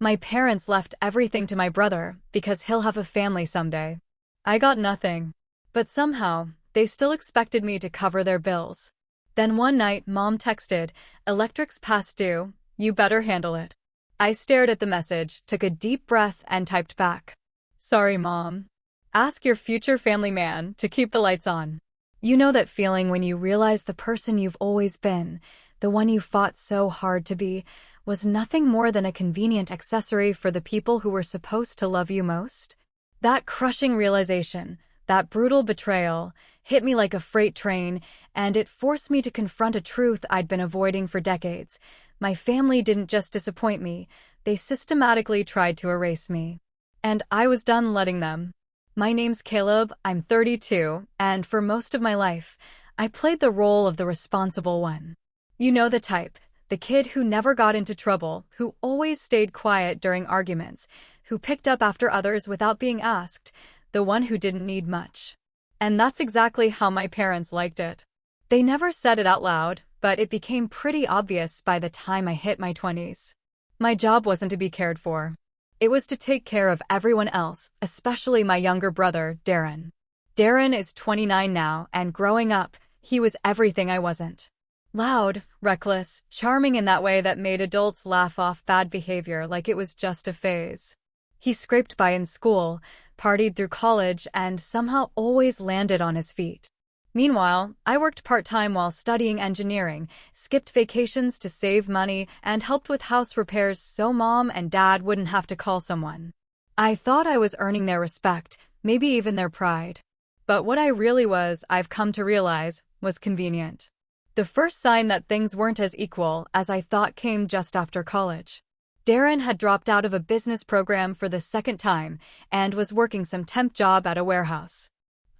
My parents left everything to my brother because he'll have a family someday. I got nothing. But somehow, they still expected me to cover their bills. Then one night, Mom texted, "Electric's past due, you better handle it." I stared at the message, took a deep breath, and typed back, "Sorry, Mom. Ask your future family man to keep the lights on." You know that feeling when you realize the person you've always been, the one you fought so hard to be, was nothing more than a convenient accessory for the people who were supposed to love you most? That crushing realization, that brutal betrayal, hit me like a freight train, and it forced me to confront a truth I'd been avoiding for decades. My family didn't just disappoint me, they systematically tried to erase me. And I was done letting them. My name's Caleb, I'm 32, and for most of my life, I played the role of the responsible one. You know the type, the kid who never got into trouble, who always stayed quiet during arguments, who picked up after others without being asked, the one who didn't need much. And that's exactly how my parents liked it. They never said it out loud, but it became pretty obvious by the time I hit my 20s. My job wasn't to be cared for. It was to take care of everyone else, especially my younger brother, Darren. Darren is 29 now, and growing up, he was everything I wasn't. Loud, reckless, charming in that way that made adults laugh off bad behavior like it was just a phase. He scraped by in school, partied through college, and somehow always landed on his feet. Meanwhile, I worked part-time while studying engineering, skipped vacations to save money, and helped with house repairs so Mom and Dad wouldn't have to call someone. I thought I was earning their respect, maybe even their pride. But what I really was, I've come to realize, was convenient. The first sign that things weren't as equal as I thought came just after college. Darren had dropped out of a business program for the second time and was working some temp job at a warehouse.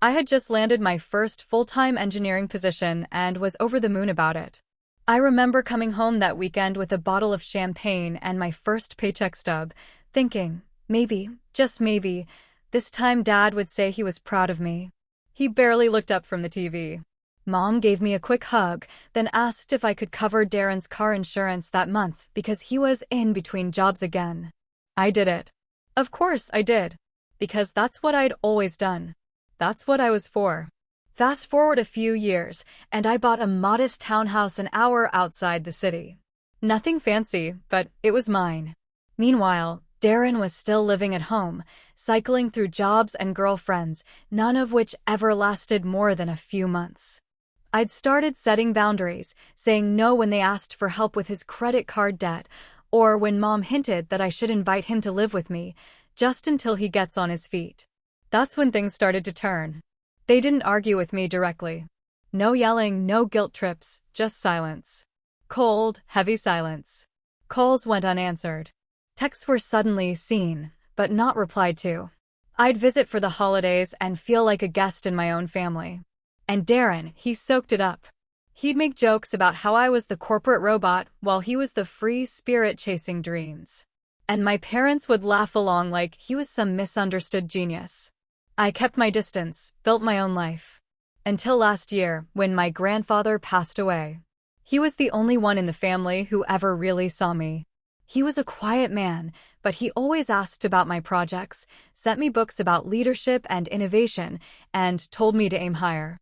I had just landed my first full-time engineering position and was over the moon about it. I remember coming home that weekend with a bottle of champagne and my first paycheck stub, thinking, maybe, just maybe, this time Dad would say he was proud of me. He barely looked up from the TV. Mom gave me a quick hug, then asked if I could cover Darren's car insurance that month because he was in between jobs again. I did it. Of course I did. Because that's what I'd always done. That's what I was for. Fast forward a few years, and I bought a modest townhouse an hour outside the city. Nothing fancy, but it was mine. Meanwhile, Darren was still living at home, cycling through jobs and girlfriends, none of which ever lasted more than a few months. I'd started setting boundaries, saying no when they asked for help with his credit card debt, or when Mom hinted that I should invite him to live with me, just until he gets on his feet. That's when things started to turn. They didn't argue with me directly. No yelling, no guilt trips, just silence. Cold, heavy silence. Calls went unanswered. Texts were suddenly seen, but not replied to. I'd visit for the holidays and feel like a guest in my own family. And Darren, he soaked it up. He'd make jokes about how I was the corporate robot while he was the free spirit chasing dreams. And my parents would laugh along like he was some misunderstood genius. I kept my distance, built my own life. Until last year, when my grandfather passed away. He was the only one in the family who ever really saw me. He was a quiet man, but he always asked about my projects, sent me books about leadership and innovation, and told me to aim higher.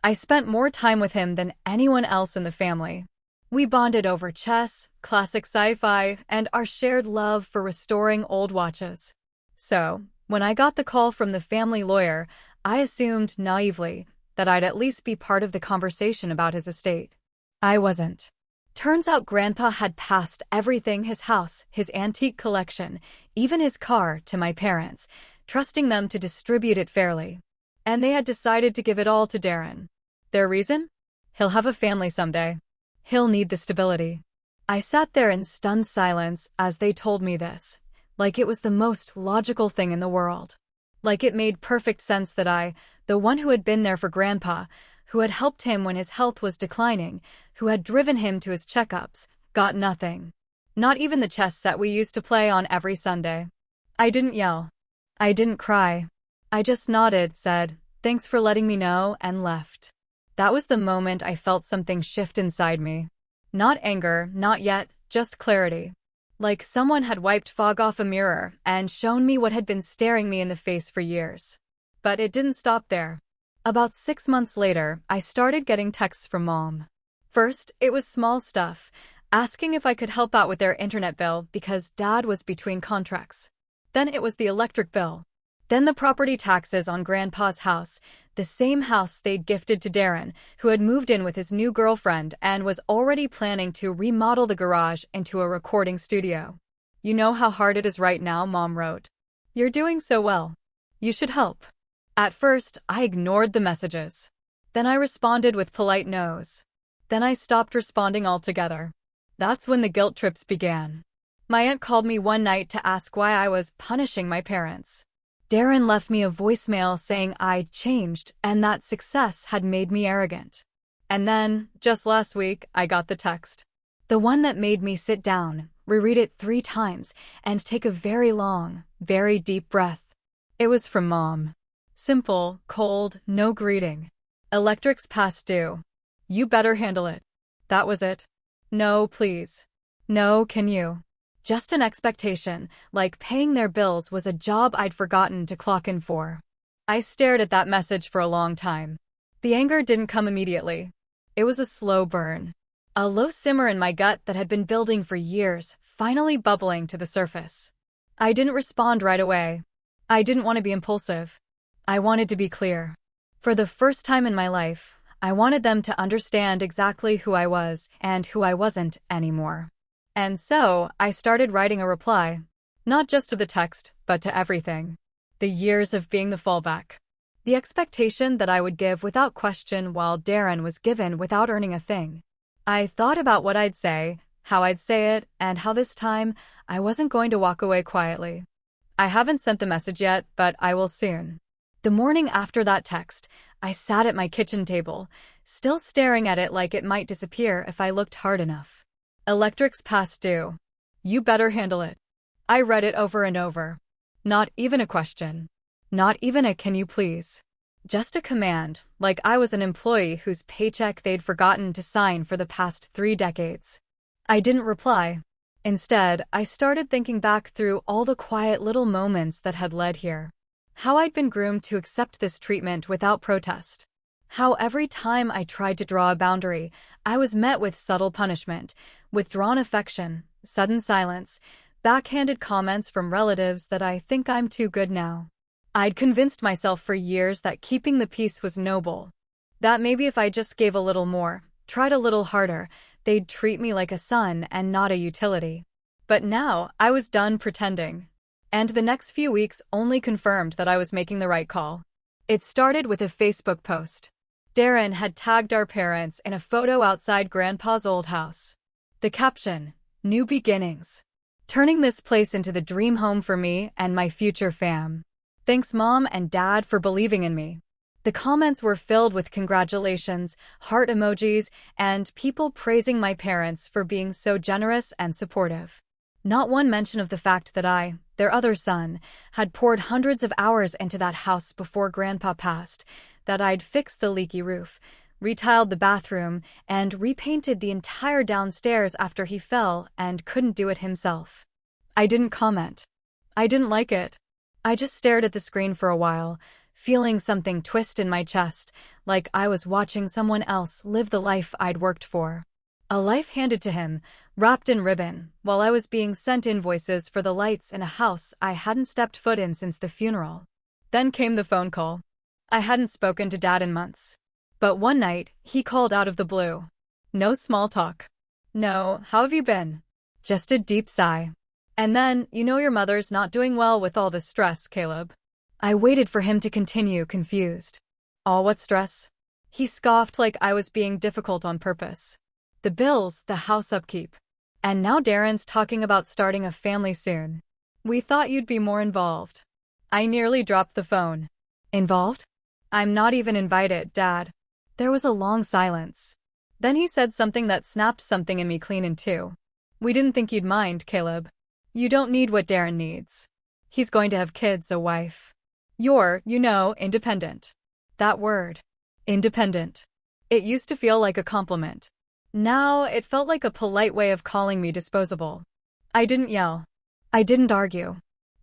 I spent more time with him than anyone else in the family. We bonded over chess, classic sci-fi, and our shared love for restoring old watches. So, when I got the call from the family lawyer, I assumed, naively, that I'd at least be part of the conversation about his estate. I wasn't. Turns out Grandpa had passed everything, his house, his antique collection, even his car, to my parents, trusting them to distribute it fairly. And they had decided to give it all to Darren. Their reason? He'll have a family someday. He'll need the stability. I sat there in stunned silence as they told me this, like it was the most logical thing in the world. Like it made perfect sense that I, the one who had been there for Grandpa, who had helped him when his health was declining, who had driven him to his checkups, got nothing. Not even the chess set we used to play on every Sunday. I didn't yell. I didn't cry. I just nodded, said, "Thanks for letting me know," and left. That was the moment I felt something shift inside me. Not anger, not yet, just clarity. Like someone had wiped fog off a mirror and shown me what had been staring me in the face for years. But it didn't stop there. About 6 months later, I started getting texts from Mom. First, it was small stuff, asking if I could help out with their internet bill because Dad was between contracts. Then it was the electric bill. Then the property taxes on Grandpa's house, the same house they'd gifted to Darren, who had moved in with his new girlfriend and was already planning to remodel the garage into a recording studio. You know how hard it is right now, Mom wrote. You're doing so well. You should help. At first, I ignored the messages. Then I responded with polite no's. Then I stopped responding altogether. That's when the guilt trips began. My aunt called me one night to ask why I was punishing my parents. Darren left me a voicemail saying I'd changed and that success had made me arrogant. And then, just last week, I got the text. The one that made me sit down, reread it 3 times, and take a very long, very deep breath. It was from Mom. Simple, cold, no greeting. Electric's past due. You better handle it. That was it. No, please. No, can you? Just an expectation, like paying their bills was a job I'd forgotten to clock in for. I stared at that message for a long time. The anger didn't come immediately. It was a slow burn. A low simmer in my gut that had been building for years, finally bubbling to the surface. I didn't respond right away. I didn't want to be impulsive. I wanted to be clear. For the first time in my life, I wanted them to understand exactly who I was and who I wasn't anymore. And so, I started writing a reply. Not just to the text, but to everything. The years of being the fallback. The expectation that I would give without question while Darren was given without earning a thing. I thought about what I'd say, how I'd say it, and how this time, I wasn't going to walk away quietly. I haven't sent the message yet, but I will soon. The morning after that text, I sat at my kitchen table, still staring at it like it might disappear if I looked hard enough. Electric's past due. You better handle it. I read it over and over. Not even a question. Not even a can you please. Just a command, like I was an employee whose paycheck they'd forgotten to sign for the past 3 decades. I didn't reply. Instead, I started thinking back through all the quiet little moments that had led here. How I'd been groomed to accept this treatment without protest. How every time I tried to draw a boundary, I was met with subtle punishment, withdrawn affection, sudden silence, backhanded comments from relatives that I think I'm too good now. I'd convinced myself for years that keeping the peace was noble. That maybe if I just gave a little more, tried a little harder, they'd treat me like a son and not a utility. But now, I was done pretending. And the next few weeks only confirmed that I was making the right call. It started with a Facebook post. Darren had tagged our parents in a photo outside Grandpa's old house. The caption, "New beginnings. Turning this place into the dream home for me and my future fam. Thanks Mom and Dad for believing in me." The comments were filled with congratulations, heart emojis, and people praising my parents for being so generous and supportive. Not one mention of the fact that I, their other son, had poured hundreds of hours into that house before Grandpa passed, that I'd fixed the leaky roof, retiled the bathroom, and repainted the entire downstairs after he fell and couldn't do it himself. I didn't comment. I didn't like it. I just stared at the screen for a while, feeling something twist in my chest, like I was watching someone else live the life I'd worked for. A life handed to him, wrapped in ribbon, while I was being sent invoices for the lights in a house I hadn't stepped foot in since the funeral. Then came the phone call. I hadn't spoken to Dad in months. But one night, he called out of the blue. No small talk. No, how have you been? Just a deep sigh. And then, you know your mother's not doing well with all this stress, Caleb. I waited for him to continue, confused. All what stress? He scoffed like I was being difficult on purpose. The bills, the house upkeep. And now Darren's talking about starting a family soon. We thought you'd be more involved. I nearly dropped the phone. Involved? I'm not even invited, Dad. There was a long silence. Then he said something that snapped something in me clean in two. We didn't think you'd mind, Caleb. You don't need what Darren needs. He's going to have kids, a wife. You're, independent. That word. Independent. It used to feel like a compliment. Now, it felt like a polite way of calling me disposable. I didn't yell. I didn't argue.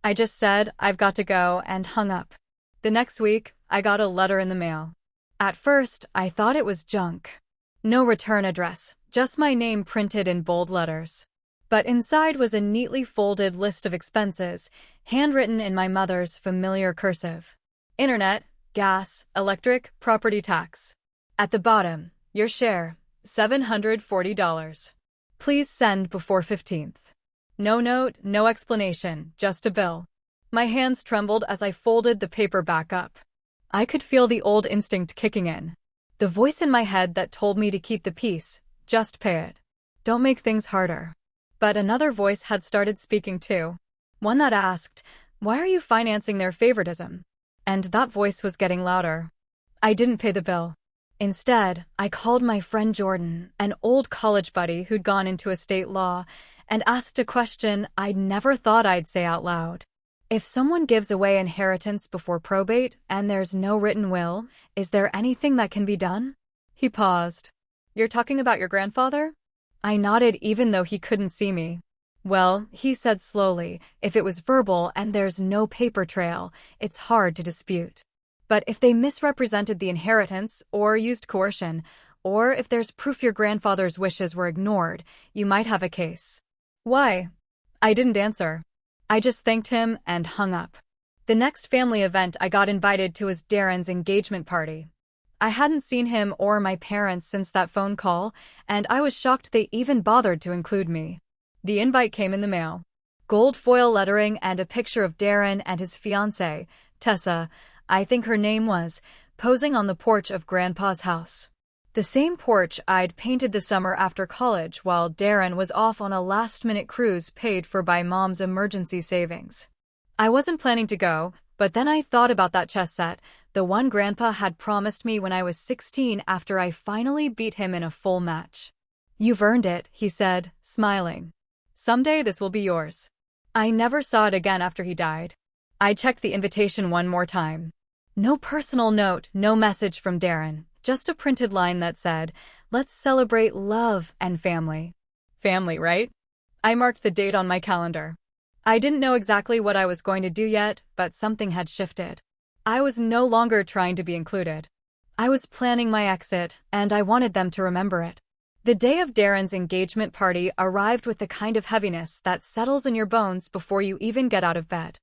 I just said, I've got to go, and hung up. The next week, I got a letter in the mail. At first, I thought it was junk. No return address, just my name printed in bold letters. But inside was a neatly folded list of expenses, handwritten in my mother's familiar cursive. Internet, gas, electric, property tax. At the bottom, your share, $740. Please send before 15th. No note, no explanation, just a bill. My hands trembled as I folded the paper back up. I could feel the old instinct kicking in. The voice in my head that told me to keep the peace, just pay it. Don't make things harder. But another voice had started speaking too. One that asked, why are you financing their favoritism? And that voice was getting louder. I didn't pay the bill. Instead, I called my friend Jordan, an old college buddy who'd gone into estate law, and asked a question I'd never thought I'd say out loud. If someone gives away inheritance before probate and there's no written will, is there anything that can be done? He paused. You're talking about your grandfather? I nodded even though he couldn't see me. Well, he said slowly, if it was verbal and there's no paper trail, it's hard to dispute. But if they misrepresented the inheritance or used coercion, or if there's proof your grandfather's wishes were ignored, you might have a case. Why? I didn't answer. I just thanked him and hung up. The next family event I got invited to was Darren's engagement party. I hadn't seen him or my parents since that phone call, and I was shocked they even bothered to include me. The invite came in the mail. Gold foil lettering and a picture of Darren and his fiancée, Tessa, I think her name was, posing on the porch of Grandpa's house. The same porch I'd painted the summer after college while Darren was off on a last-minute cruise paid for by Mom's emergency savings. I wasn't planning to go, but then I thought about that chess set, the one Grandpa had promised me when I was 16 after I finally beat him in a full match. You've earned it, he said, smiling. Someday this will be yours. I never saw it again after he died. I checked the invitation one more time. No personal note, no message from Darren. Just a printed line that said, let's celebrate love and family. Family, right? I marked the date on my calendar. I didn't know exactly what I was going to do yet, but something had shifted. I was no longer trying to be included. I was planning my exit, and I wanted them to remember it. The day of Darren's engagement party arrived with the kind of heaviness that settles in your bones before you even get out of bed.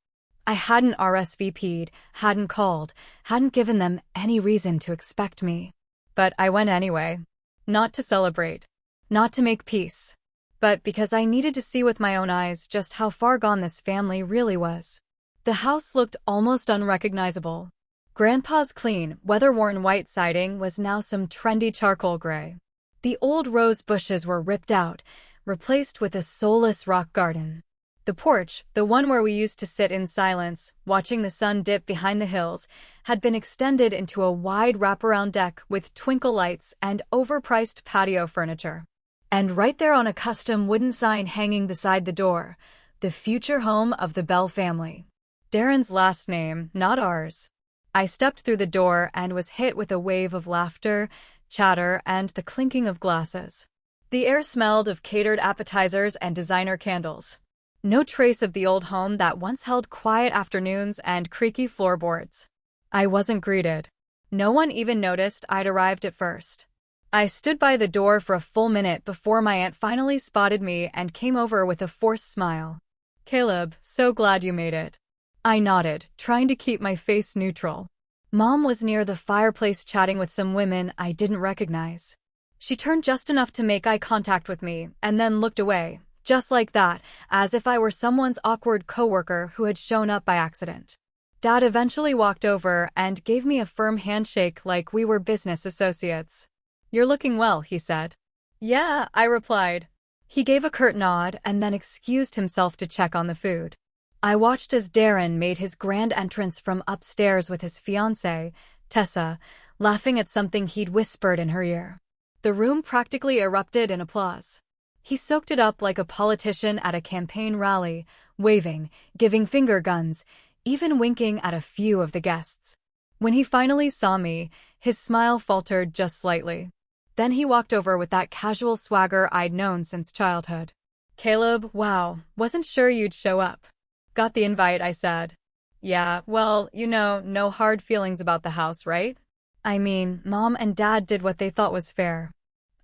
I hadn't RSVP'd, hadn't called, hadn't given them any reason to expect me. But I went anyway. Not to celebrate. Not to make peace. But because I needed to see with my own eyes just how far gone this family really was. The house looked almost unrecognizable. Grandpa's clean, weather-worn white siding was now some trendy charcoal gray. The old rose bushes were ripped out, replaced with a soulless rock garden. The porch, the one where we used to sit in silence, watching the sun dip behind the hills, had been extended into a wide wraparound deck with twinkle lights and overpriced patio furniture. And right there on a custom wooden sign hanging beside the door, the future home of the Bell family. Darren's last name, not ours. I stepped through the door and was hit with a wave of laughter, chatter, and the clinking of glasses. The air smelled of catered appetizers and designer candles. No trace of the old home that once held quiet afternoons and creaky floorboards. I wasn't greeted. No one even noticed I'd arrived at first. I stood by the door for a full minute before my aunt finally spotted me and came over with a forced smile. Caleb, so glad you made it. I nodded, trying to keep my face neutral. Mom was near the fireplace chatting with some women I didn't recognize. She turned just enough to make eye contact with me and then looked away. Just like that, as if I were someone's awkward coworker who had shown up by accident. Dad eventually walked over and gave me a firm handshake like we were business associates. You're looking well, he said. Yeah, I replied. He gave a curt nod and then excused himself to check on the food. I watched as Darren made his grand entrance from upstairs with his fiancée, Tessa, laughing at something he'd whispered in her ear. The room practically erupted in applause. He soaked it up like a politician at a campaign rally, waving, giving finger guns, even winking at a few of the guests. When he finally saw me, his smile faltered just slightly. Then he walked over with that casual swagger I'd known since childhood. Caleb, wow, wasn't sure you'd show up. Got the invite, I said. Yeah, well, no hard feelings about the house, right? I mean, Mom and Dad did what they thought was fair.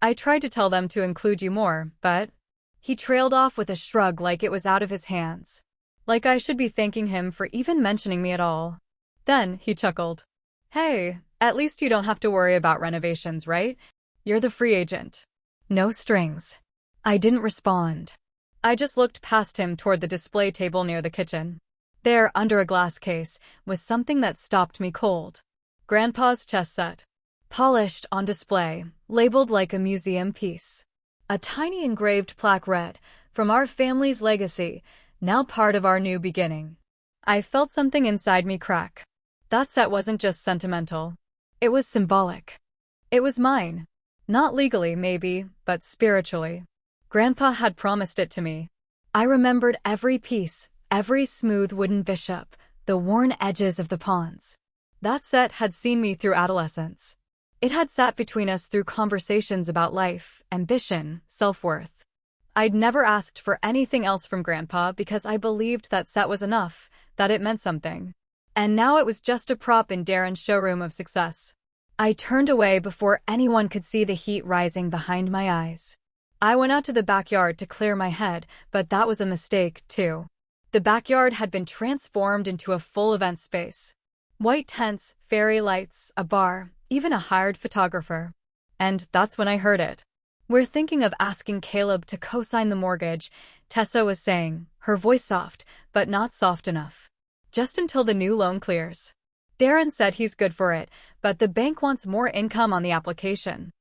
I tried to tell them to include you more, but… He trailed off with a shrug like it was out of his hands. Like I should be thanking him for even mentioning me at all. Then, he chuckled. Hey, at least you don't have to worry about renovations, right? You're the free agent. No strings. I didn't respond. I just looked past him toward the display table near the kitchen. There, under a glass case, was something that stopped me cold. Grandpa's chess set. Polished on display, labeled like a museum piece. A tiny engraved plaque read, "From our family's legacy, now part of our new beginning." I felt something inside me crack. That set wasn't just sentimental. It was symbolic. It was mine. Not legally, maybe, but spiritually. Grandpa had promised it to me. I remembered every piece, every smooth wooden bishop, the worn edges of the pawns. That set had seen me through adolescence. It had sat between us through conversations about life, ambition, self-worth. I'd never asked for anything else from Grandpa because I believed that set was enough, that it meant something. And now it was just a prop in Darren's showroom of success. I turned away before anyone could see the heat rising behind my eyes. I went out to the backyard to clear my head, but that was a mistake, too. The backyard had been transformed into a full event space. White tents, fairy lights, a bar, even a hired photographer. And that's when I heard it. "We're thinking of asking Caleb to co-sign the mortgage," Tessa was saying, her voice soft, but not soft enough. "Just until the new loan clears. Darren said he's good for it, but the bank wants more income on the application."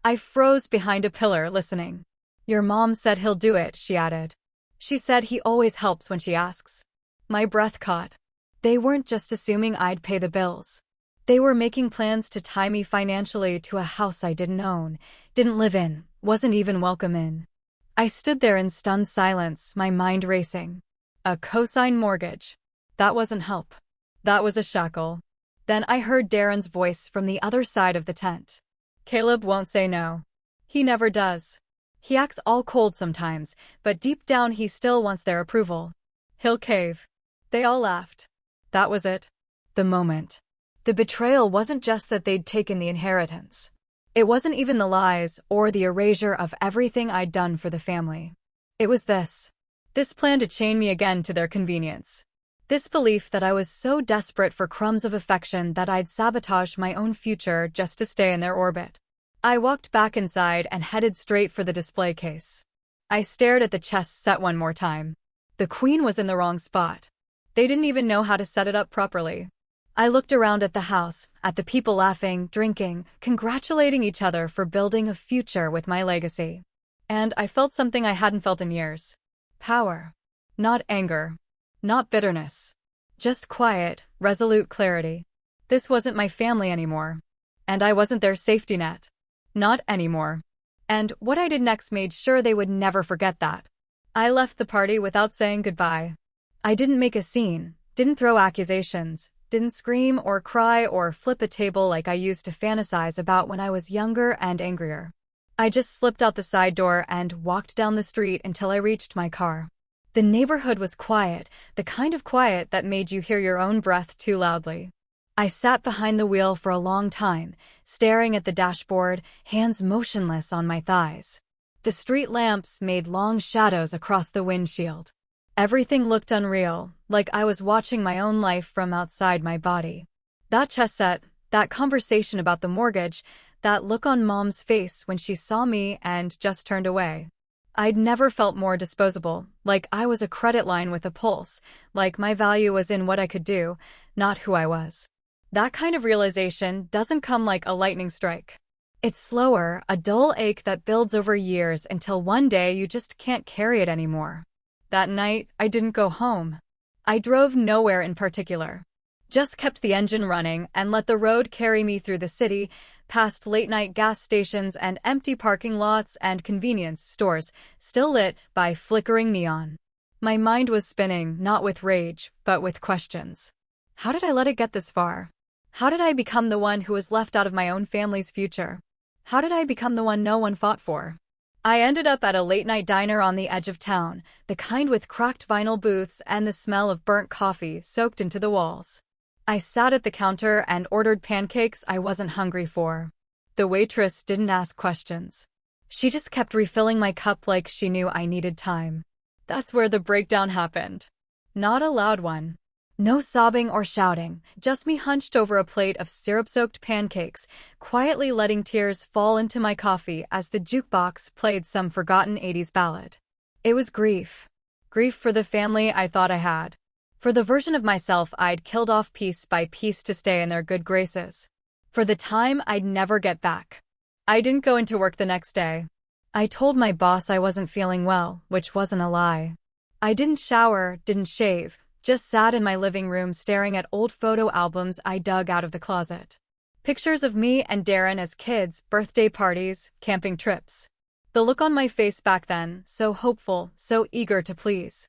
I froze behind a pillar, listening. "Your mom said he'll do it," she added. "She said he always helps when she asks." My breath caught. They weren't just assuming I'd pay the bills. They were making plans to tie me financially to a house I didn't own, didn't live in, wasn't even welcome in. I stood there in stunned silence, my mind racing. A co-signed mortgage. That wasn't help. That was a shackle. Then I heard Darren's voice from the other side of the tent. "Caleb won't say no. He never does. He acts all cold sometimes, but deep down he still wants their approval. He'll cave." They all laughed. That was it. The moment. The betrayal wasn't just that they'd taken the inheritance. It wasn't even the lies or the erasure of everything I'd done for the family. It was this. This plan to chain me again to their convenience. This belief that I was so desperate for crumbs of affection that I'd sabotage my own future just to stay in their orbit. I walked back inside and headed straight for the display case. I stared at the chess set one more time. The queen was in the wrong spot. They didn't even know how to set it up properly. I looked around at the house, at the people laughing, drinking, congratulating each other for building a future with my legacy. And I felt something I hadn't felt in years. Power. Not anger. Not bitterness. Just quiet, resolute clarity. This wasn't my family anymore. And I wasn't their safety net. Not anymore. And what I did next made sure they would never forget that. I left the party without saying goodbye. I didn't make a scene, didn't throw accusations, didn't scream or cry or flip a table like I used to fantasize about when I was younger and angrier. I just slipped out the side door and walked down the street until I reached my car. The neighborhood was quiet, the kind of quiet that made you hear your own breath too loudly. I sat behind the wheel for a long time, staring at the dashboard, hands motionless on my thighs. The street lamps made long shadows across the windshield. Everything looked unreal, like I was watching my own life from outside my body. That chess set, that conversation about the mortgage, that look on Mom's face when she saw me and just turned away. I'd never felt more disposable, like I was a credit line with a pulse, like my value was in what I could do, not who I was. That kind of realization doesn't come like a lightning strike. It's slower, a dull ache that builds over years until one day you just can't carry it anymore. That night, I didn't go home. I drove nowhere in particular. Just kept the engine running and let the road carry me through the city, past late-night gas stations and empty parking lots and convenience stores, still lit by flickering neon. My mind was spinning, not with rage, but with questions. How did I let it get this far? How did I become the one who was left out of my own family's future? How did I become the one no one fought for? I ended up at a late-night diner on the edge of town, the kind with cracked vinyl booths and the smell of burnt coffee soaked into the walls. I sat at the counter and ordered pancakes I wasn't hungry for. The waitress didn't ask questions. She just kept refilling my cup like she knew I needed time. That's where the breakdown happened. Not a loud one. No sobbing or shouting, just me hunched over a plate of syrup-soaked pancakes, quietly letting tears fall into my coffee as the jukebox played some forgotten 80s ballad. It was grief. Grief for the family I thought I had. For the version of myself I'd killed off piece by piece to stay in their good graces. For the time I'd never get back. I didn't go into work the next day. I told my boss I wasn't feeling well, which wasn't a lie. I didn't shower, didn't shave, just sat in my living room staring at old photo albums I dug out of the closet. Pictures of me and Darren as kids, birthday parties, camping trips. The look on my face back then, so hopeful, so eager to please.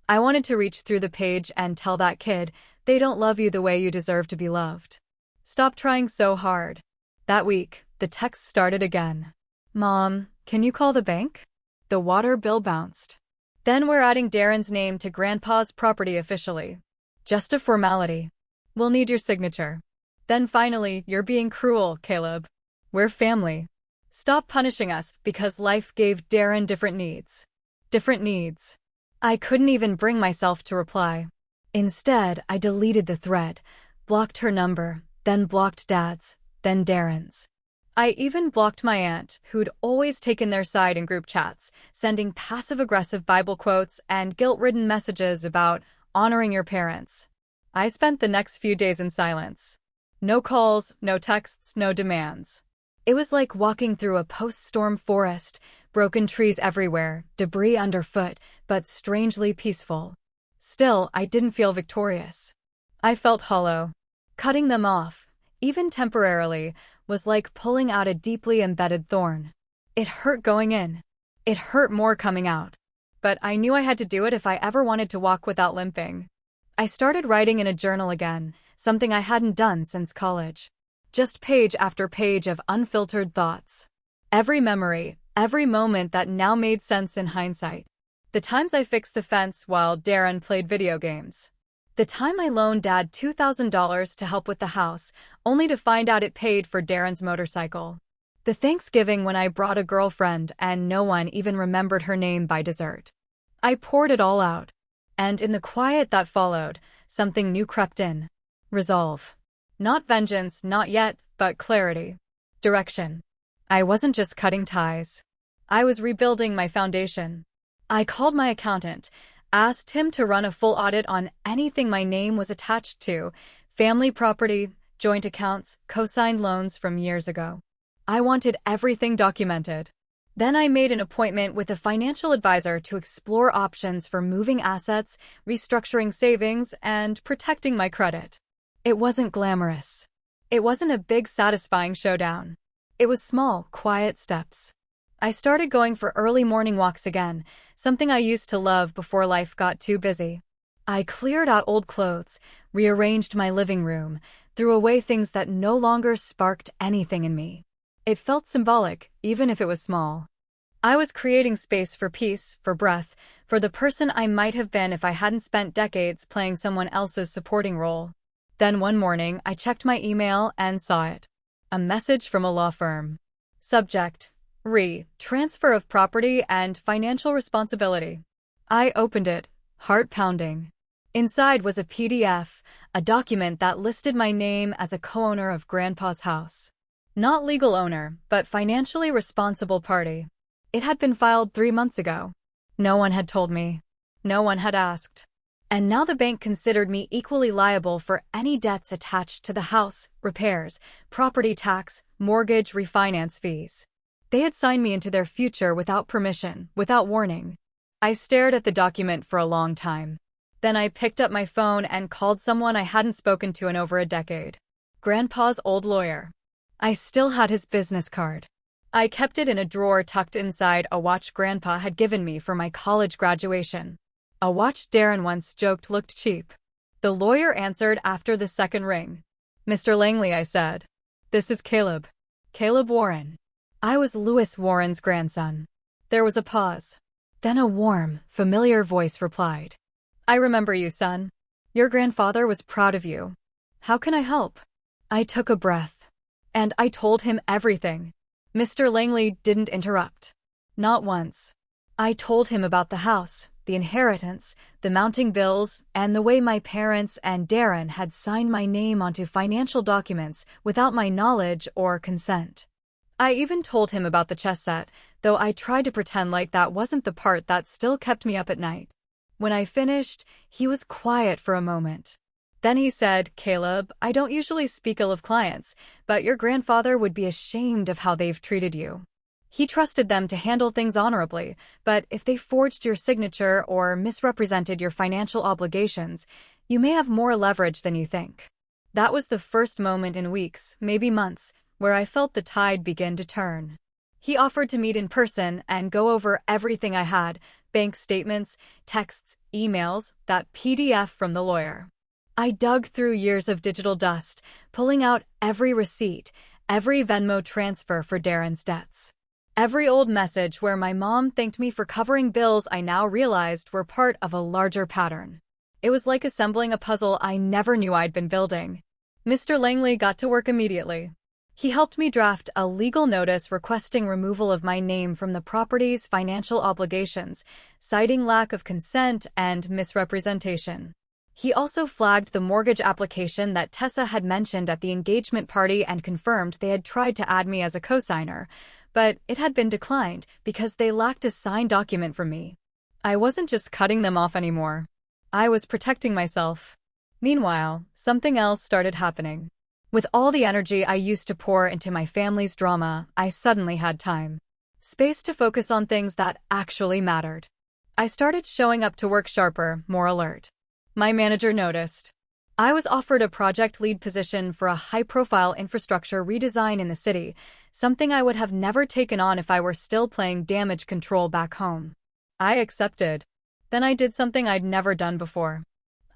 I wanted to reach through the page and tell that kid, they don't love you the way you deserve to be loved. Stop trying so hard. That week, the text started again. Mom, can you call the bank? The water bill bounced. Then we're adding Darren's name to Grandpa's property officially. Just a formality. We'll need your signature. Then finally, you're being cruel, Caleb. We're family. Stop punishing us because life gave Darren different needs. Different needs. I couldn't even bring myself to reply. Instead, I deleted the thread, blocked her number, then blocked Dad's, then Darren's. I even blocked my aunt, who'd always taken their side in group chats, sending passive-aggressive Bible quotes and guilt-ridden messages about honoring your parents. I spent the next few days in silence. No calls, no texts, no demands. It was like walking through a post-storm forest, broken trees everywhere, debris underfoot, but strangely peaceful. Still, I didn't feel victorious. I felt hollow. Cutting them off, even temporarily, was like pulling out a deeply embedded thorn. It hurt going in. It hurt more coming out. But I knew I had to do it if I ever wanted to walk without limping. I started writing in a journal again, something I hadn't done since college. Just page after page of unfiltered thoughts. Every memory, every moment that now made sense in hindsight. The times I fixed the fence while Darren played video games. The time I loaned Dad $2,000 to help with the house, only to find out it paid for Darren's motorcycle. The Thanksgiving when I brought a girlfriend and no one even remembered her name by dessert. I poured it all out. And in the quiet that followed, something new crept in. Resolve. Not vengeance, not yet, but clarity. Direction. I wasn't just cutting ties. I was rebuilding my foundation. I called my accountant, asked him to run a full audit on anything my name was attached to, family property, joint accounts, co-signed loans from years ago. I wanted everything documented. Then I made an appointment with a financial advisor to explore options for moving assets, restructuring savings, and protecting my credit. It wasn't glamorous. It wasn't a big, satisfying showdown. It was small, quiet steps. I started going for early morning walks again, something I used to love before life got too busy. I cleared out old clothes, rearranged my living room, threw away things that no longer sparked anything in me. It felt symbolic, even if it was small. I was creating space for peace, for breath, for the person I might have been if I hadn't spent decades playing someone else's supporting role. Then one morning, I checked my email and saw it. A message from a law firm. Subject: transfer of property and financial responsibility. I opened it, heart pounding. Inside was a PDF, a document that listed my name as a co-owner of Grandpa's house. Not legal owner, but financially responsible party. It had been filed 3 months ago. No one had told me. No one had asked. And now the bank considered me equally liable for any debts attached to the house, repairs, property tax, mortgage, refinance fees. They had signed me into their future without permission, without warning. I stared at the document for a long time. Then I picked up my phone and called someone I hadn't spoken to in over a decade. Grandpa's old lawyer. I still had his business card. I kept it in a drawer tucked inside a watch Grandpa had given me for my college graduation. A watch Darren once joked looked cheap. The lawyer answered after the second ring. "Mr. Langley," I said. "This is Caleb. Caleb Warren." I was Lewis Warren's grandson. There was a pause. Then a warm, familiar voice replied. I remember you, son. Your grandfather was proud of you. How can I help? I took a breath. And I told him everything. Mr. Langley didn't interrupt. Not once. I told him about the house, the inheritance, the mounting bills, and the way my parents and Darren had signed my name onto financial documents without my knowledge or consent. I even told him about the chess set, though I tried to pretend like that wasn't the part that still kept me up at night. When I finished, he was quiet for a moment. Then he said, Caleb, I don't usually speak ill of clients, but your grandfather would be ashamed of how they've treated you. He trusted them to handle things honorably, but if they forged your signature or misrepresented your financial obligations, you may have more leverage than you think. That was the first moment in weeks, maybe months, where I felt the tide begin to turn. He offered to meet in person and go over everything I had, bank statements, texts, emails, that PDF from the lawyer. I dug through years of digital dust, pulling out every receipt, every Venmo transfer for Darren's debts. Every old message where my mom thanked me for covering bills I now realized were part of a larger pattern. It was like assembling a puzzle I never knew I'd been building. Mr. Langley got to work immediately. He helped me draft a legal notice requesting removal of my name from the property's financial obligations, citing lack of consent and misrepresentation. He also flagged the mortgage application that Tessa had mentioned at the engagement party and confirmed they had tried to add me as a cosigner, but it had been declined because they lacked a signed document from me. I wasn't just cutting them off anymore. I was protecting myself. Meanwhile, something else started happening. With all the energy I used to pour into my family's drama, I suddenly had time. Space to focus on things that actually mattered. I started showing up to work sharper, more alert. My manager noticed. I was offered a project lead position for a high-profile infrastructure redesign in the city, something I would have never taken on if I were still playing damage control back home. I accepted. Then I did something I'd never done before.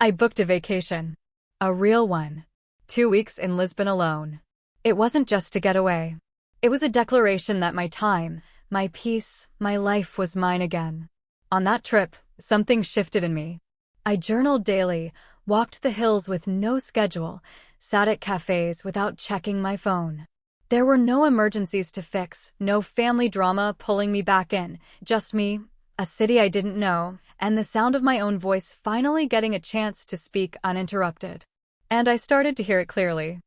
I booked a vacation. A real one. 2 weeks in Lisbon alone. It wasn't just to get away. It was a declaration that my time, my peace, my life was mine again. On that trip, something shifted in me. I journaled daily, walked the hills with no schedule, sat at cafes without checking my phone. There were no emergencies to fix, no family drama pulling me back in, just me, a city I didn't know, and the sound of my own voice finally getting a chance to speak uninterrupted. And I started to hear it clearly.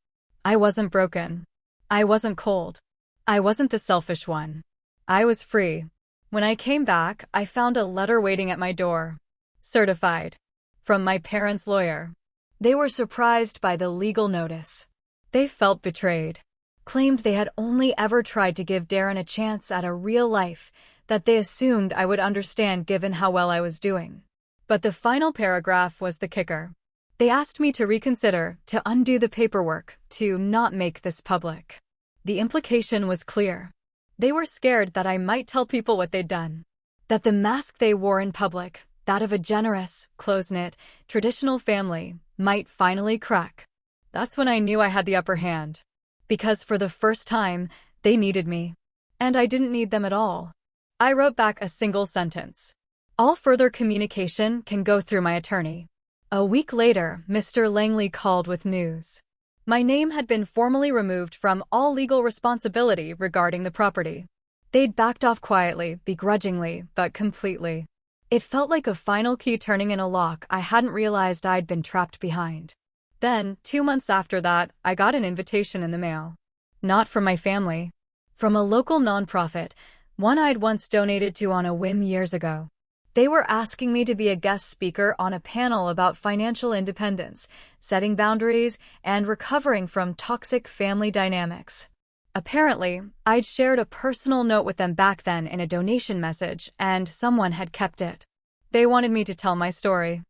I wasn't broken. I wasn't cold. I wasn't the selfish one. I was free. When I came back, I found a letter waiting at my door. Certified. From my parents' lawyer. They were surprised by the legal notice. They felt betrayed. Claimed they had only ever tried to give Darren a chance at a real life that they assumed I would understand given how well I was doing. But the final paragraph was the kicker. They asked me to reconsider, to undo the paperwork, to not make this public. The implication was clear. They were scared that I might tell people what they'd done. That the mask they wore in public, that of a generous, close-knit, traditional family, might finally crack. That's when I knew I had the upper hand. Because for the first time, they needed me. And I didn't need them at all. I wrote back a single sentence. All further communication can go through my attorney. A week later, Mr. Langley called with news. My name had been formally removed from all legal responsibility regarding the property. They'd backed off quietly, begrudgingly, but completely. It felt like a final key turning in a lock I hadn't realized I'd been trapped behind. Then, 2 months after that, I got an invitation in the mail. Not from my family. From a local nonprofit, one I'd once donated to on a whim years ago. They were asking me to be a guest speaker on a panel about financial independence, setting boundaries, and recovering from toxic family dynamics. Apparently, I'd shared a personal note with them back then in a donation message, and someone had kept it. They wanted me to tell my story.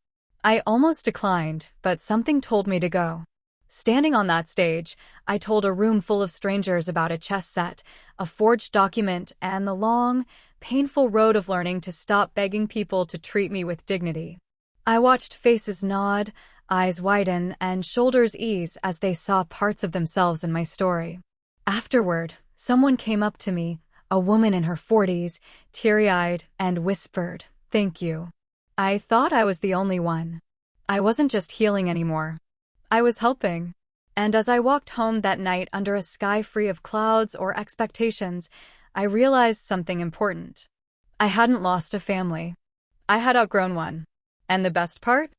I almost declined, but something told me to go. Standing on that stage, I told a room full of strangers about a chess set, a forged document, and the long, painful road of learning to stop begging people to treat me with dignity. I watched faces nod, eyes widen, and shoulders ease as they saw parts of themselves in my story. Afterward, someone came up to me, a woman in her 40s, teary-eyed, and whispered, "Thank you." I thought I was the only one. I wasn't just healing anymore. I was helping. And as I walked home that night under a sky free of clouds or expectations, I realized something important. I hadn't lost a family. I had outgrown one. And the best part?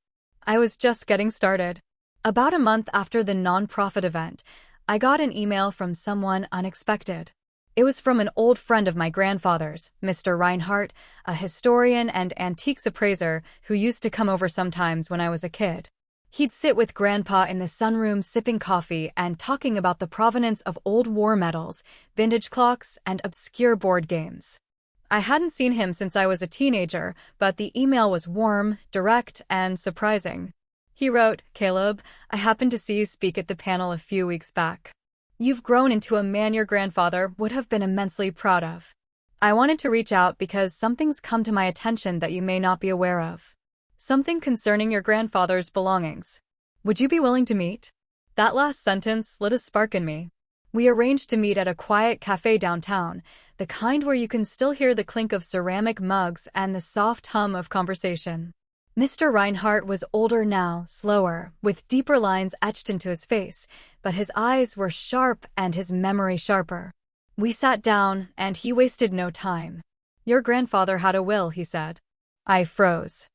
I was just getting started. About a month after the nonprofit event, I got an email from someone unexpected. It was from an old friend of my grandfather's, Mr. Reinhardt, a historian and antiques appraiser who used to come over sometimes when I was a kid. He'd sit with Grandpa in the sunroom sipping coffee and talking about the provenance of old war medals, vintage clocks, and obscure board games. I hadn't seen him since I was a teenager, but the email was warm, direct, and surprising. He wrote, "Caleb, I happened to see you speak at the panel a few weeks back. You've grown into a man your grandfather would have been immensely proud of. I wanted to reach out because something's come to my attention that you may not be aware of. Something concerning your grandfather's belongings. Would you be willing to meet?" That last sentence lit a spark in me. We arranged to meet at a quiet cafe downtown, the kind where you can still hear the clink of ceramic mugs and the soft hum of conversation. Mr. Reinhardt was older now, slower, with deeper lines etched into his face, but his eyes were sharp and his memory sharper. We sat down, and he wasted no time. "Your grandfather had a will," he said. I froze.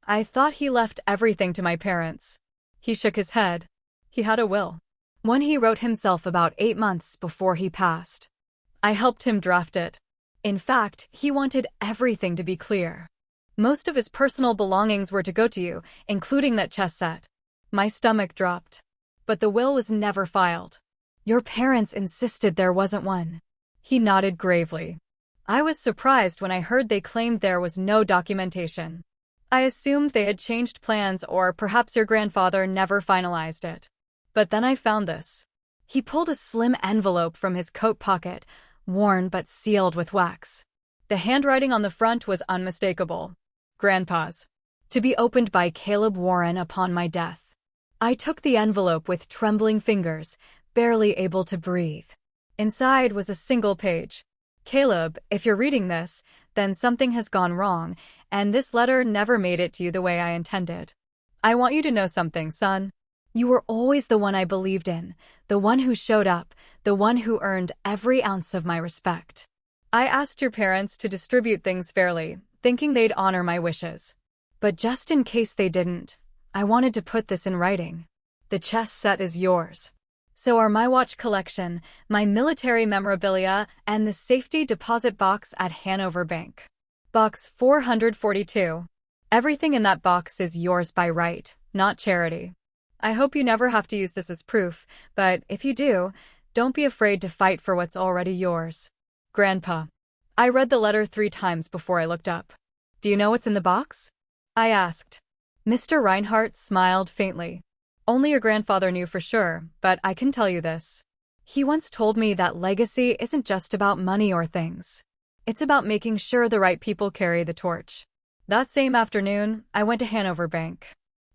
I thought he left everything to my parents. He shook his head. He had a will. One he wrote himself about 8 months before he passed. I helped him draft it. In fact, he wanted everything to be clear. Most of his personal belongings were to go to you, including that chess set. My stomach dropped. But the will was never filed. Your parents insisted there wasn't one. He nodded gravely. I was surprised when I heard they claimed there was no documentation. I assumed they had changed plans or perhaps your grandfather never finalized it. But then I found this. He pulled a slim envelope from his coat pocket, worn but sealed with wax. The handwriting on the front was unmistakable. Grandpa's. To be opened by Caleb Warren upon my death. I took the envelope with trembling fingers, barely able to breathe. Inside was a single page. "Caleb, if you're reading this, then something has gone wrong, and this letter never made it to you the way I intended. I want you to know something, son. You were always the one I believed in, the one who showed up, the one who earned every ounce of my respect. I asked your parents to distribute things fairly, thinking they'd honor my wishes. But just in case they didn't, I wanted to put this in writing. The chess set is yours. So are my watch collection, my military memorabilia, and the safety deposit box at Hanover Bank. Box 442. Everything in that box is yours by right, not charity. I hope you never have to use this as proof, but if you do, don't be afraid to fight for what's already yours. Grandpa." I read the letter 3 times before I looked up. "Do you know what's in the box?" I asked. Mr. Reinhardt smiled faintly. "Only your grandfather knew for sure, but I can tell you this. He once told me that legacy isn't just about money or things. It's about making sure the right people carry the torch." That same afternoon, I went to Hanover Bank.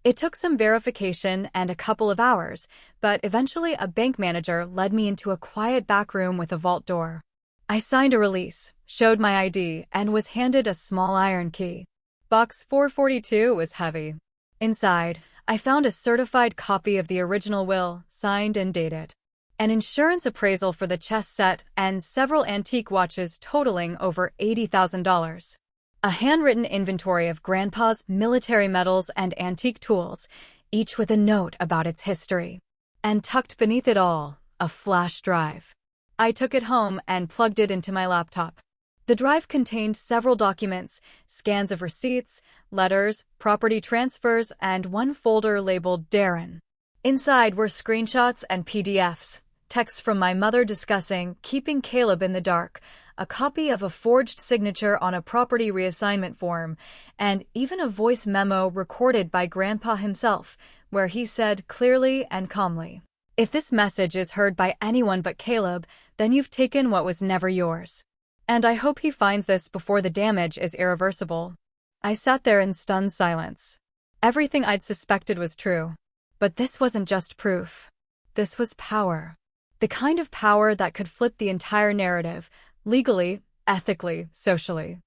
It took some verification and a couple of hours, but eventually a bank manager led me into a quiet back room with a vault door. I signed a release, showed my ID, and was handed a small iron key. Box 442 was heavy. Inside, I found a certified copy of the original will, signed and dated, an insurance appraisal for the chess set, and several antique watches totaling over $80,000. A handwritten inventory of Grandpa's military medals and antique tools, each with a note about its history. And tucked beneath it all, a flash drive. I took it home and plugged it into my laptop. The drive contained several documents, scans of receipts, letters, property transfers, and one folder labeled Darren. Inside were screenshots and PDFs, texts from my mother discussing keeping Caleb in the dark, a copy of a forged signature on a property reassignment form, and even a voice memo recorded by Grandpa himself, where he said clearly and calmly, "If this message is heard by anyone but Caleb, then you've taken what was never yours. And I hope he finds this before the damage is irreversible." I sat there in stunned silence. Everything I'd suspected was true. But this wasn't just proof. This was power. The kind of power that could flip the entire narrative, legally, ethically, socially.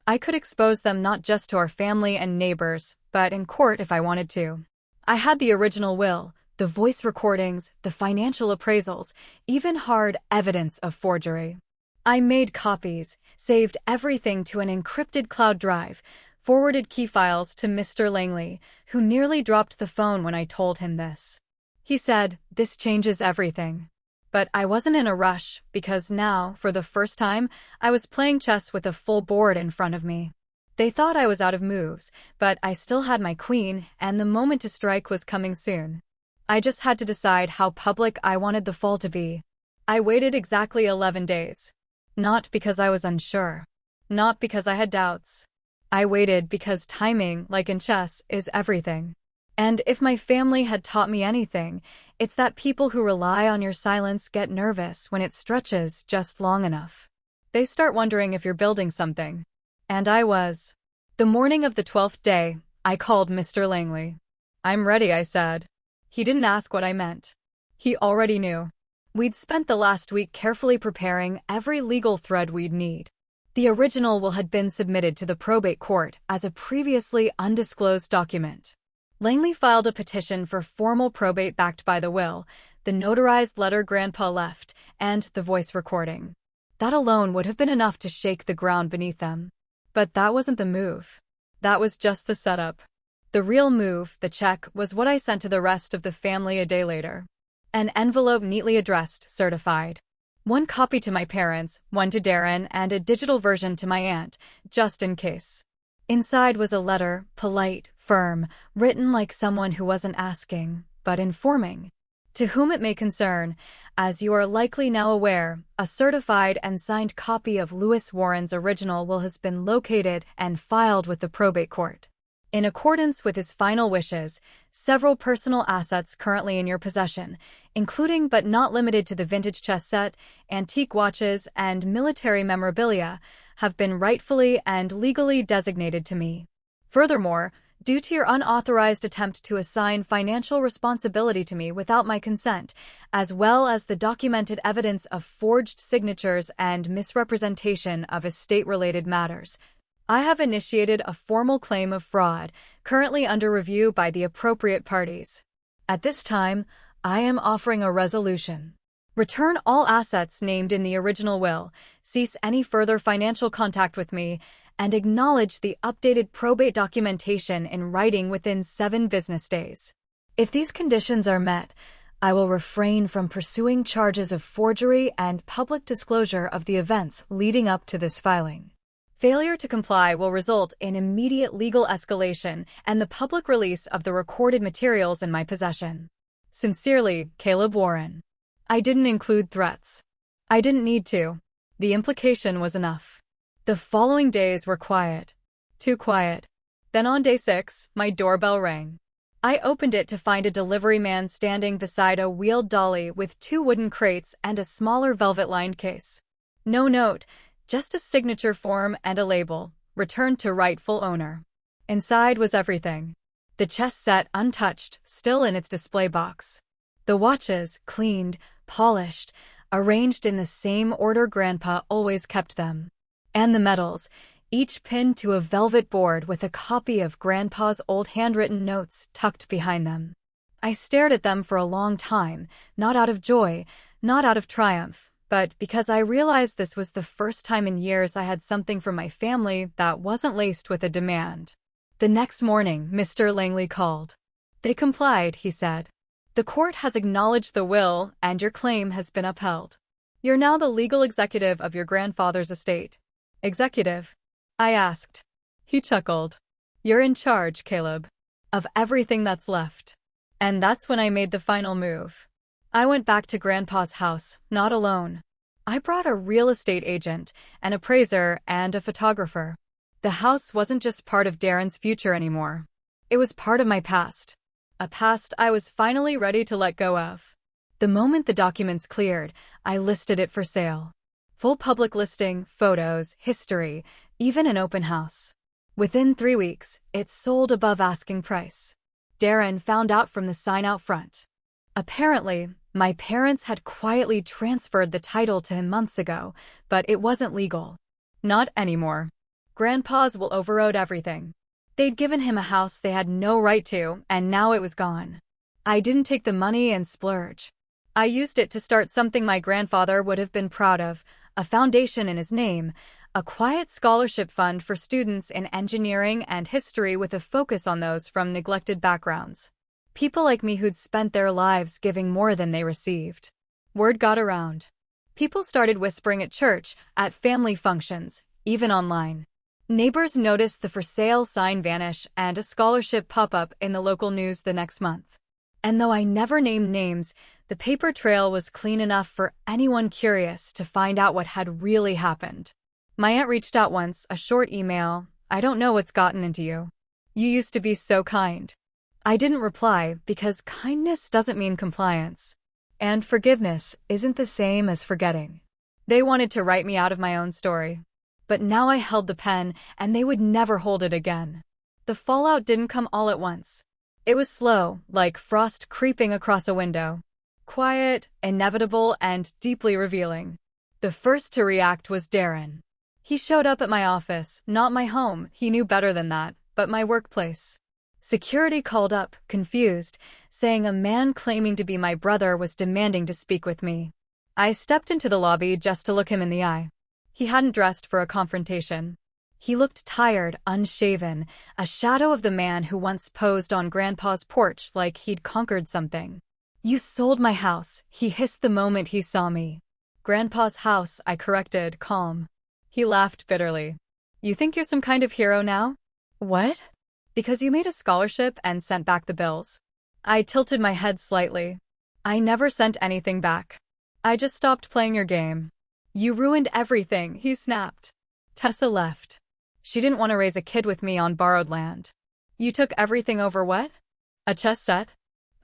I could expose them not just to our family and neighbors, but in court if I wanted to. I had the original will, the voice recordings, the financial appraisals, even hard evidence of forgery. I made copies, saved everything to an encrypted cloud drive, forwarded key files to Mr. Langley, who nearly dropped the phone when I told him this. He said, "This changes everything." But I wasn't in a rush, because now, for the first time, I was playing chess with a full board in front of me. They thought I was out of moves, but I still had my queen, and the moment to strike was coming soon. I just had to decide how public I wanted the fall to be. I waited exactly 11 days. Not because I was unsure. Not because I had doubts. I waited because timing, like in chess, is everything. And if my family had taught me anything, it's that people who rely on your silence get nervous when it stretches just long enough. They start wondering if you're building something. And I was. The morning of the 12th day, I called Mr. Langley. "I'm ready," I said. He didn't ask what I meant. He already knew. We'd spent the last week carefully preparing every legal thread we'd need. The original will had been submitted to the probate court as a previously undisclosed document. Langley filed a petition for formal probate backed by the will, the notarized letter Grandpa left, and the voice recording. That alone would have been enough to shake the ground beneath them. But that wasn't the move. That was just the setup. The real move, the check, was what I sent to the rest of the family a day later. An envelope neatly addressed, certified. One copy to my parents, one to Darren, and a digital version to my aunt, just in case. Inside was a letter, polite, firm, written like someone who wasn't asking, but informing. To whom it may concern, as you are likely now aware, a certified and signed copy of Lewis Warren's original will has been located and filed with the probate court. In accordance with his final wishes, several personal assets currently in your possession, including but not limited to the vintage chess set, antique watches, and military memorabilia, have been rightfully and legally designated to me. Furthermore, due to your unauthorized attempt to assign financial responsibility to me without my consent, as well as the documented evidence of forged signatures and misrepresentation of estate-related matters, I have initiated a formal claim of fraud, currently under review by the appropriate parties. At this time, I am offering a resolution. Return all assets named in the original will, cease any further financial contact with me, and acknowledge the updated probate documentation in writing within 7 business days. If these conditions are met, I will refrain from pursuing charges of forgery and public disclosure of the events leading up to this filing. Failure to comply will result in immediate legal escalation and the public release of the recorded materials in my possession. Sincerely, Caleb Warren. I didn't include threats. I didn't need to. The implication was enough. The following days were quiet. Too quiet. Then on day 6, my doorbell rang. I opened it to find a delivery man standing beside a wheeled dolly with 2 wooden crates and a smaller velvet-lined case. No note, just a signature form and a label, returned to rightful owner. Inside was everything. The chess set untouched, still in its display box. The watches, cleaned, polished, arranged in the same order Grandpa always kept them. And the medals, each pinned to a velvet board with a copy of Grandpa's old handwritten notes tucked behind them. I stared at them for a long time, not out of joy, not out of triumph, but because I realized this was the first time in years I had something from my family that wasn't laced with a demand. The next morning, Mr. Langley called. "They complied," he said. "The court has acknowledged the will, and your claim has been upheld. You're now the legal executive of your grandfather's estate." "Executive?" I asked. He chuckled. "You're in charge, Caleb. Of everything that's left." And that's when I made the final move. I went back to Grandpa's house, not alone. I brought a real estate agent, an appraiser, and a photographer. The house wasn't just part of Darren's future anymore. It was part of my past. A past I was finally ready to let go of. The moment the documents cleared, I listed it for sale. Full public listing, photos, history, even an open house. Within 3 weeks, it sold above asking price. Darren found out from the sign out front. Apparently, my parents had quietly transferred the title to him months ago, but it wasn't legal. Not anymore. Grandpas will overrode everything. They'd given him a house they had no right to, and now it was gone. I didn't take the money and splurge. I used it to start something my grandfather would have been proud of, a foundation in his name, a quiet scholarship fund for students in engineering and history with a focus on those from neglected backgrounds. People like me who'd spent their lives giving more than they received. Word got around. People started whispering at church, at family functions, even online. Neighbors noticed the for sale sign vanish and a scholarship pop up in the local news the next month. And though I never named names, the paper trail was clean enough for anyone curious to find out what had really happened. My aunt reached out once, a short email, "I don't know what's gotten into you. You used to be so kind." I didn't reply because kindness doesn't mean compliance. And forgiveness isn't the same as forgetting. They wanted to write me out of my own story. But now I held the pen, and they would never hold it again. The fallout didn't come all at once. It was slow, like frost creeping across a window. Quiet, inevitable, and deeply revealing. The first to react was Darren. He showed up at my office, not my home, he knew better than that, but my workplace. Security called up, confused, saying a man claiming to be my brother was demanding to speak with me. I stepped into the lobby just to look him in the eye. He hadn't dressed for a confrontation. He looked tired, unshaven, a shadow of the man who once posed on Grandpa's porch like he'd conquered something. "You sold my house," he hissed the moment he saw me. "Grandpa's house," I corrected, calm. He laughed bitterly. "You think you're some kind of hero now?" "What?" "Because you made a scholarship and sent back the bills." I tilted my head slightly. "I never sent anything back. I just stopped playing your game." "You ruined everything," he snapped. Tessa left. She didn't want to raise a kid with me on borrowed land. "You took everything over what?" "A chess set."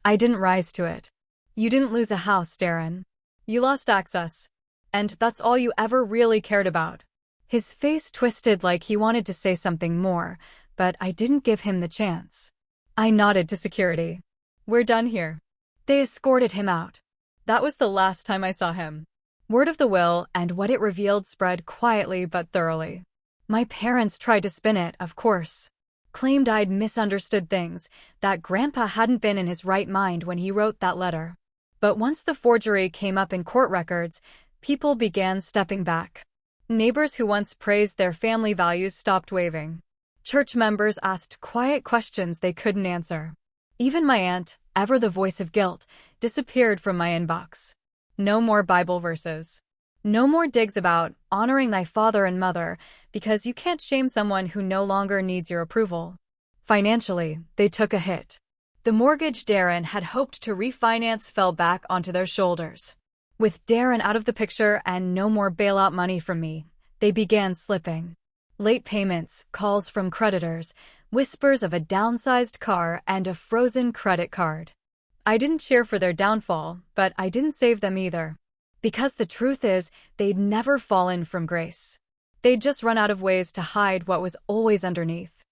I didn't rise to it. "You didn't lose a house, Darren. You lost access. And that's all you ever really cared about." His face twisted like he wanted to say something more, but I didn't give him the chance. I nodded to security. "We're done here." They escorted him out. That was the last time I saw him. Word of the will and what it revealed spread quietly but thoroughly. My parents tried to spin it, of course. Claimed I'd misunderstood things, that Grandpa hadn't been in his right mind when he wrote that letter. But once the forgery came up in court records, people began stepping back. Neighbors who once praised their family values stopped waving. Church members asked quiet questions they couldn't answer. Even my aunt, ever the voice of guilt, disappeared from my inbox. No more Bible verses. No more digs about honoring thy father and mother, because you can't shame someone who no longer needs your approval. Financially, they took a hit. The mortgage Darren had hoped to refinance fell back onto their shoulders. With Darren out of the picture and no more bailout money from me, they began slipping. Late payments, calls from creditors, whispers of a downsized car and a frozen credit card. I didn't cheer for their downfall, but I didn't save them either. Because the truth is, they'd never fallen from grace. They'd just run out of ways to hide what was always underneath.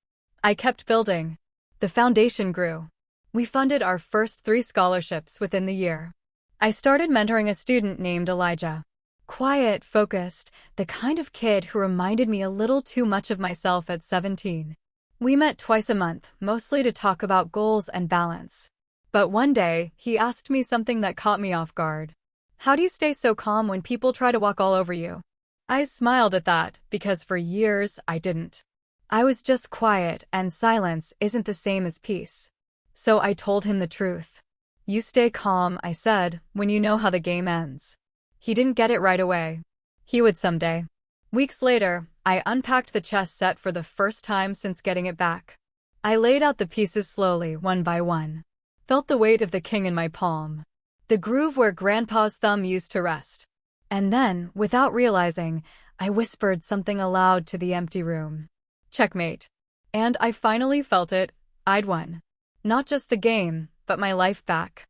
I kept building. The foundation grew. We funded our first 3 scholarships within the year. I started mentoring a student named Elijah. Quiet, focused, the kind of kid who reminded me a little too much of myself at 17. We met twice a month, mostly to talk about goals and balance. But one day, he asked me something that caught me off guard. "How do you stay so calm when people try to walk all over you?" I smiled at that, because for years, I didn't. I was just quiet, and silence isn't the same as peace. So I told him the truth. "You stay calm," I said, "when you know how the game ends." He didn't get it right away. He would someday. Weeks later, I unpacked the chess set for the first time since getting it back. I laid out the pieces slowly, one by one. Felt the weight of the king in my palm. The groove where Grandpa's thumb used to rest. And then, without realizing, I whispered something aloud to the empty room. Checkmate. And I finally felt it. I'd won. Not just the game, but my life back.